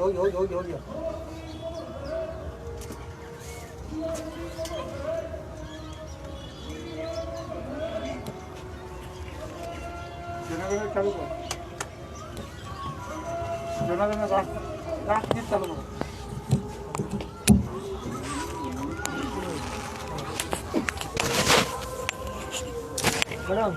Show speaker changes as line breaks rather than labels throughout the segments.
गया। चालू करो, चालू करो। मैडम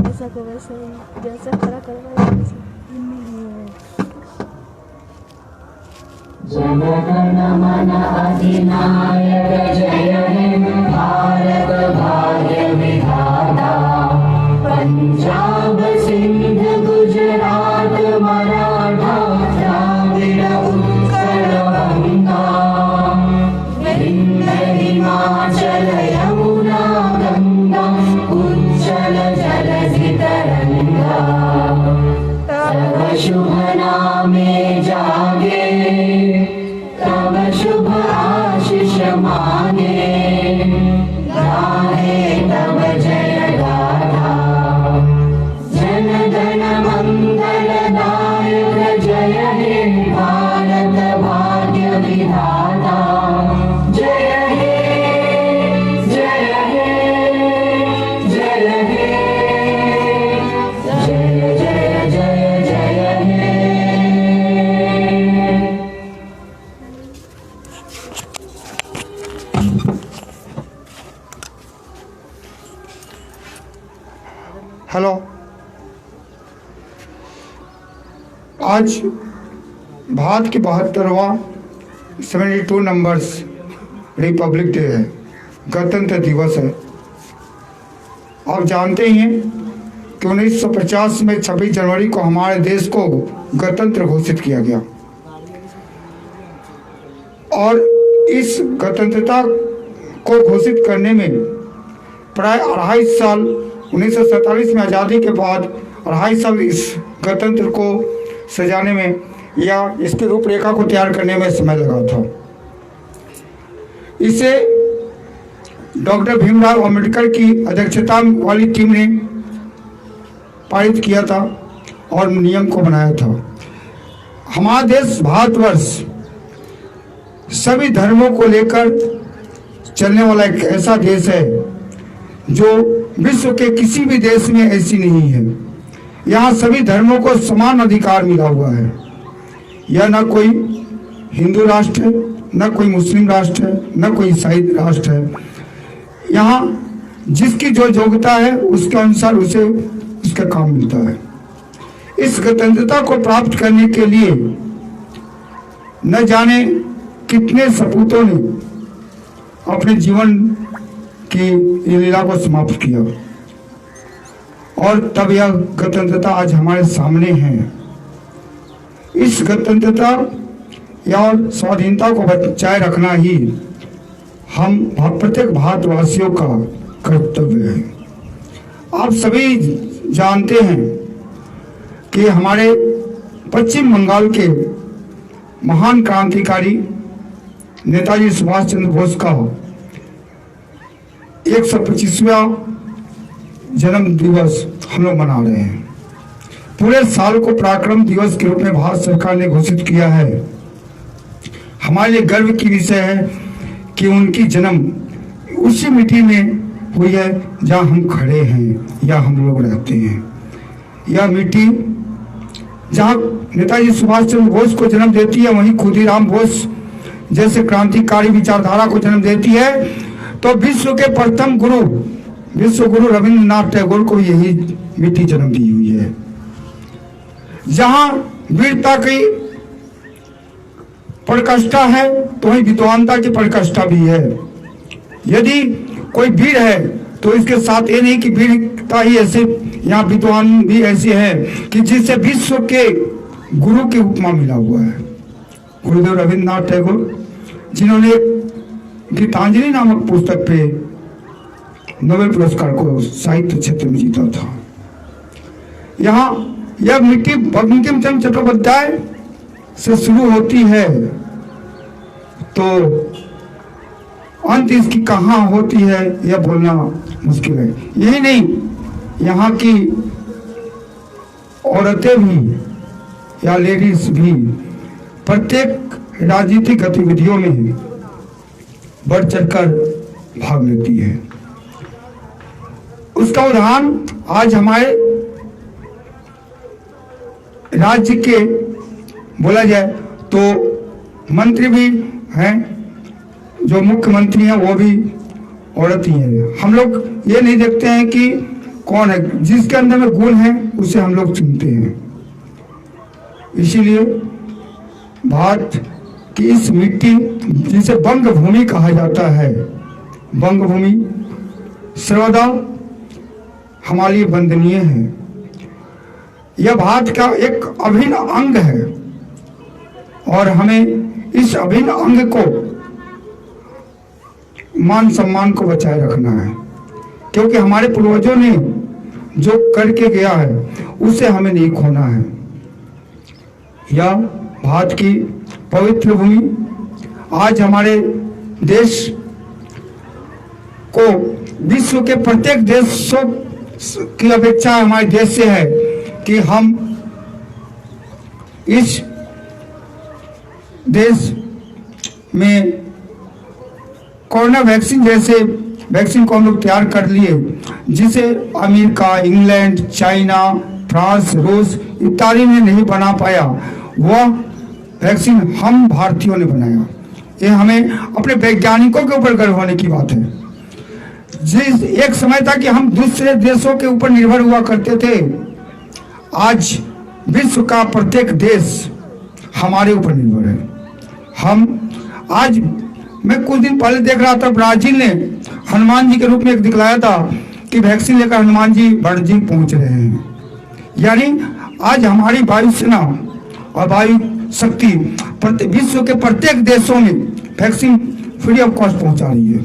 ऐसा को वैसे जैसे खड़ा करवाया
जन गण मन अधिनायक जय हे भारत भाग्य विधाता पंजाब सिंध गुजरात मराठा द्राविड़ उत्कल गंगा विंध्य हिमाचल यमुना गंगा उज्जल जलधि तरंगा तव शुभ नामे जागे तव शुभ आशीष मांगे गाहे तव जय गाथा जन गण मंगल दायक जय हे भारत भाग्य विधाता जय हे जय हे जय हे जय जय जय जय हे।
हेलो, आज भारत की 72 नंबर्स रिपब्लिक डे है, गणतंत्र दिवस है। आप जानते ही हैं कि 1950 में 26 जनवरी को हमारे देश को गणतंत्र घोषित किया गया और इस गणतंत्रता को घोषित करने में प्राय 2.5 साल 1947 में आज़ादी के बाद 2.5 साल इस गणतंत्र को सजाने में या इसकी रूपरेखा को तैयार करने में समय लगा था। इसे डॉक्टर भीमराव अंबेडकर की अध्यक्षता वाली टीम ने पारित किया था और नियम को बनाया था। हमारा देश भारतवर्ष सभी धर्मों को लेकर चलने वाला एक ऐसा देश है जो विश्व के किसी भी देश में ऐसी नहीं है। यहाँ सभी धर्मों को समान अधिकार मिला हुआ है। यह न कोई हिंदू राष्ट्र है, न कोई मुस्लिम राष्ट्र है, न कोई ईसाई राष्ट्र है। यहाँ जिसकी जो योग्यता है उसके अनुसार उसे उसका काम मिलता है। इस स्वतंत्रता को प्राप्त करने के लिए न जाने कितने सपूतों ने अपने जीवन की लीला को समाप्त किया और तब यह गणतंत्रता आज हमारे सामने है। इस गणतंत्रता या स्वाधीनता को बचाए रखना ही हम प्रत्येक भारतवासियों का कर्तव्य है। आप सभी जानते हैं कि हमारे पश्चिम बंगाल के महान क्रांतिकारी नेताजी सुभाष चंद्र बोस का 125वां जन्म दिवस हम लोग मना रहे हैं। पूरे साल को पराक्रम दिवस के रूप में भारत सरकार ने घोषित किया है। हमारे लिए गर्व की विषय है कि उनकी जन्म उसी मिट्टी में हुई है जहां हम खड़े हैं या हम लोग रहते हैं। यह मिट्टी जहां नेताजी सुभाष चंद्र बोस को जन्म देती है, वहीं खुदीराम बोस जैसे क्रांतिकारी विचारधारा को जन्म देती है। तो विश्व के प्रथम गुरु विश्व गुरु रविंद्रनाथ टैगोर को यही मिट्टी जन्म दी हुई है। जहां वीरता की प्रकाष्ठा है तो वहीं विद्वानता की प्रकाष्ठा भी है। यदि कोई वीर है तो इसके साथ ये नहीं कि वीरता ही ऐसे, यहाँ विद्वान भी ऐसे हैं कि जिससे विश्व के गुरु की उपमा मिला हुआ है। गुरुदेव रविन्द्रनाथ टैगोर, जिन्होंने गीतांजलि नामक पुस्तक पे नोबेल पुरस्कार को साहित्य क्षेत्र में जीता था। यहाँ यह मिट्टी बंकिम चंद्र चट्टोपाध्याय से शुरू होती है तो अंत इसकी कहाँ होती है यह बोलना मुश्किल है। यही नहीं, यहाँ की औरतें भी या लेडीज भी प्रत्येक राजनीतिक गतिविधियों में बढ़ चढ़कर भाग लेती है। उसका उदाहरण आज हमारे राज्य के बोला जाए तो मंत्री भी हैं, जो मुख्यमंत्री हैं वो भी औरत ही हैं। हम लोग ये नहीं देखते हैं कि कौन है, जिसके अंदर में गुण है उसे हम लोग चुनते हैं। इसीलिए भारत की इस मिट्टी जिसे बंग भूमि कहा जाता है, बंग भूमि सर्वदा हमारे लिए वंदनीय है। यह भारत का एक अभिन्न अंग है और हमें इस अभिन्न अंग को मान सम्मान को बचाए रखना है, क्योंकि हमारे पूर्वजों ने जो करके गया है उसे हमें नहीं खोना है। यह भारत की पवित्र भूमि आज हमारे देश को विश्व के प्रत्येक देशों की अपेक्षा हमारे देश से है कि हम इस देश में कोरोना वैक्सीन जैसे वैक्सीन को हम लोग तैयार कर लिए, जिसे अमेरिका, इंग्लैंड, चाइना, फ्रांस, रूस इत्यादि ने नहीं बना पाया, वह वैक्सीन हम भारतीयों ने बनाया। ये हमें अपने वैज्ञानिकों के ऊपर गर्व होने की बात है। जिस एक समय था कि हम दूसरे देशों के ऊपर निर्भर हुआ करते थे, आज विश्व का प्रत्येक देश हमारे ऊपर निर्भर है। हम आज मैं कुछ दिन पहले देख रहा था, ब्राजील ने हनुमान जी के रूप में एक दिखलाया था कि वैक्सीन लेकर हनुमान जी ब्राजील पहुंच रहे हैं। यानी आज हमारी वायुसेना और वायु शक्ति विश्व के प्रत्येक देशों में वैक्सीन फ्री ऑफ कॉस्ट पहुंचा रही है।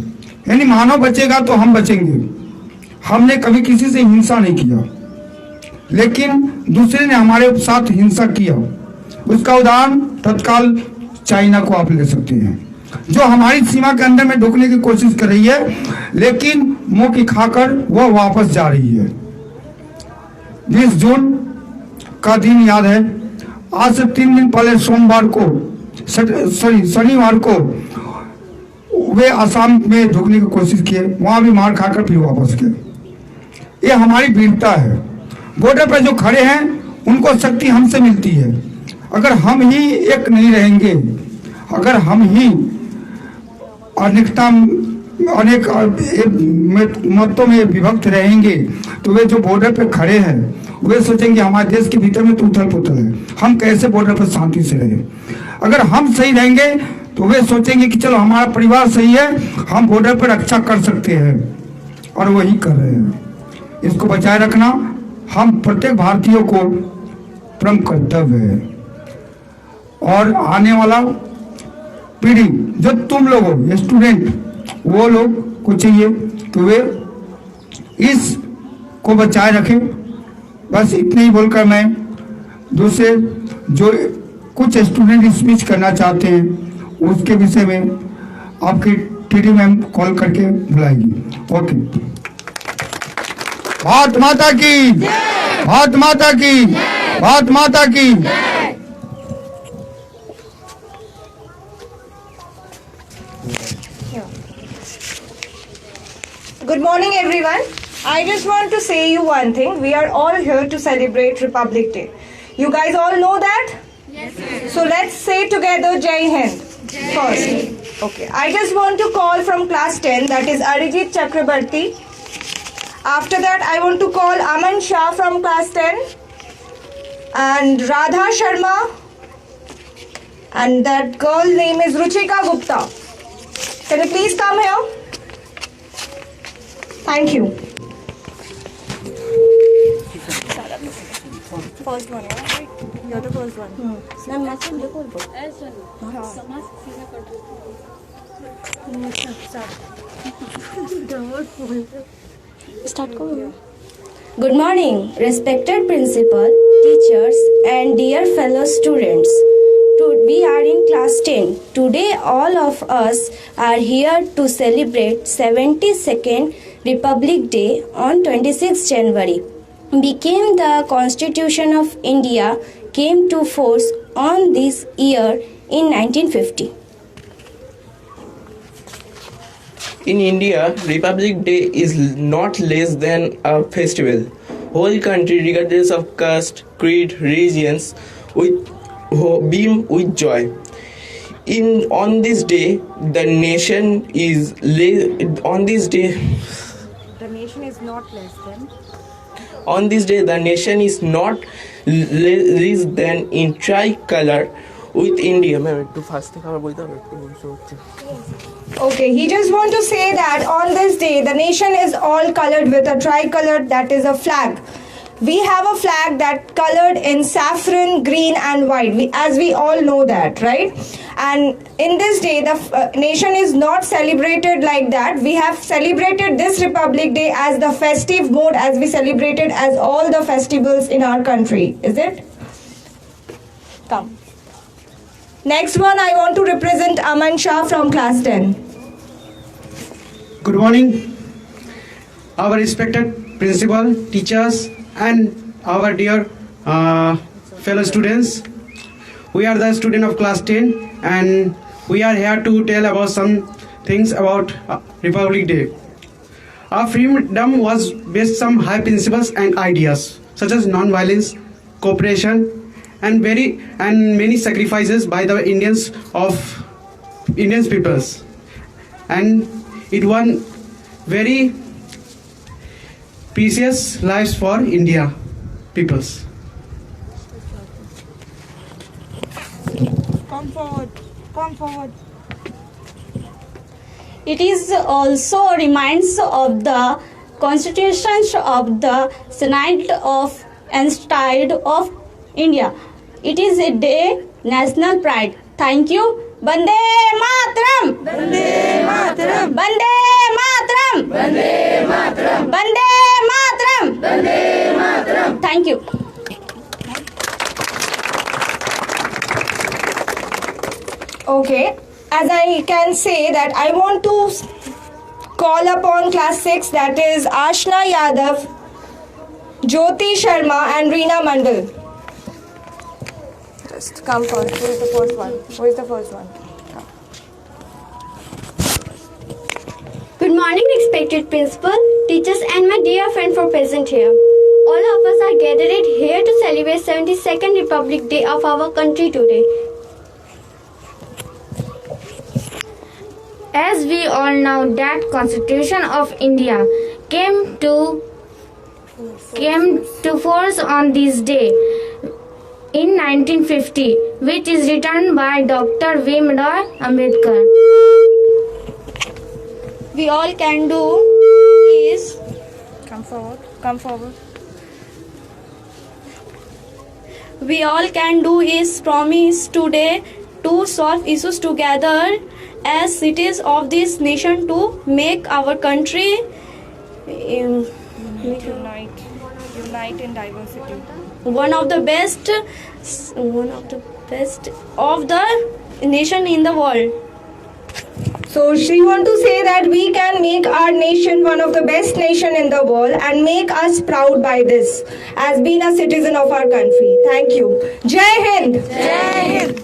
यानी मानव बचेगा तो हम बचेंगे। हमने कभी किसी से हिंसा नहीं किया, लेकिन दूसरे ने हमारे साथ हिंसा किया। उसका उदाहरण तत्काल चाइना को आप ले सकते हैं, जो हमारी सीमा के अंदर में ढुकने की कोशिश कर रही है, लेकिन मुंह की खाकर वह वापस जा रही है। 20 जून का दिन याद है, आज से 3 दिन पहले सोमवार को शनिवार को वे असम में ढुकने की कोशिश किए, वहां भी मार खाकर फिर वापस गए। ये हमारी वीरता है। बॉर्डर पर जो खड़े हैं उनको शक्ति हमसे मिलती है। अगर हम ही एक नहीं रहेंगे, अगर हम ही अनेक मतों में विभक्त रहेंगे, तो वे जो बॉर्डर पे खड़े हैं वे सोचेंगे हमारे देश के भीतर में तो उथल पुथल है, हम कैसे बॉर्डर पर शांति से रहे। अगर हम सही रहेंगे तो वे सोचेंगे कि चलो हमारा परिवार सही है, हम बॉर्डर पर रक्षा कर सकते हैं, और वही कर रहे हैं। इसको बचाए रखना हम प्रत्येक भारतीयों को परम कर्तव्य है। और आने वाला पीढ़ी जो तुम लोग हो, स्टूडेंट, वो लोग को चाहिए कि वे इस को बचाए रखें। बस इतने ही बोलकर मैं दूसरे जो कुछ स्टूडेंट स्पीच करना चाहते हैं उसके विषय में आपकी टीडी मैम कॉल करके बुलाएगी। ओके। भारत माता की, भारत माता की, भारत माता की।
Good morning, everyone. I just want to say you one thing. We are all here to celebrate Republic Day. You guys all know that? Yes, sir. So let's say together Jai Hind first. Okay. I just want to call from class 10, that is Arijit Chakrabarti. After that, I want to call Aman Shah from class 10 and Radha Sharma, and that girl name is Ruchika Gupta. Can you please come here? Thank you.
First one, right? You're the first one. Ma'am, मैं सुन ले बोल Start करो.
Good morning, respected principal, teachers, and dear fellow students. We are in class 10. Today, all of us are here to celebrate 72nd Republic Day on 26 January. Became the Constitution of India came to force on this year in 1950.
In India, Republic Day is not less than a festival. Whole country, regardless of caste, creed, religions, beam with joy. On this day, the nation is on this day.
The nation is not less than.
On this day, the nation is not less than in tricolor with India.
Okay, he just want to say that on this day, the nation is all colored with a tricolor, that is a flag. We have a flag that colored in saffron, green and white, as we all know that, right? And in this day, the nation is not celebrated like that. We have celebrated this Republic Day as the festive mode, as we celebrated as all the festivals in our country. Is it? Come. Next one, I want to represent Aman Shah from class 10.
Good morning, our respected principal, teachers, and our dear fellow students. We are the student of class 10, and we are here to tell about some things about Republic Day. Our freedom was based on some high principles and ideas, such as non-violence, cooperation, and many sacrifices by the Indian peoples, and it won very precious lives for India peoples.
Come forward. Come forward.
It is also reminds of the constitutions of the Senate of and style of India. It is a day national pride. Thank you. Bande Mataram.
Vande Mataram.
Bande Mataram.
Vande Mataram.
Bande Mataram.
Vande Mataram.
Thank you.
Okay, as I can say that I want to call upon class 6, that is Ashna Yadav, Jyoti Sharma and Reena Mandal.
Just come first. Who is the first one? Who is the first one?
Good morning, respected principal, teachers, and my dear friend for present here. All of us are gathered here to celebrate 72nd Republic Day of our country today. As we all know that Constitution of India came to force on this day in 1950, which is written by Dr. Bhimrao Ambedkar.
We all can do is
Come forward. Come forward.
we all can do is promise today to solve issues together as citizens of this nation to make our country
Unite. Unite in diversity.
one of the best of the nation in the world.
So she want to say that we can make our nation one of the best nation in the world and make us proud by this as being a citizen of our country. Thank you. Jai Hind.
Jai Hind.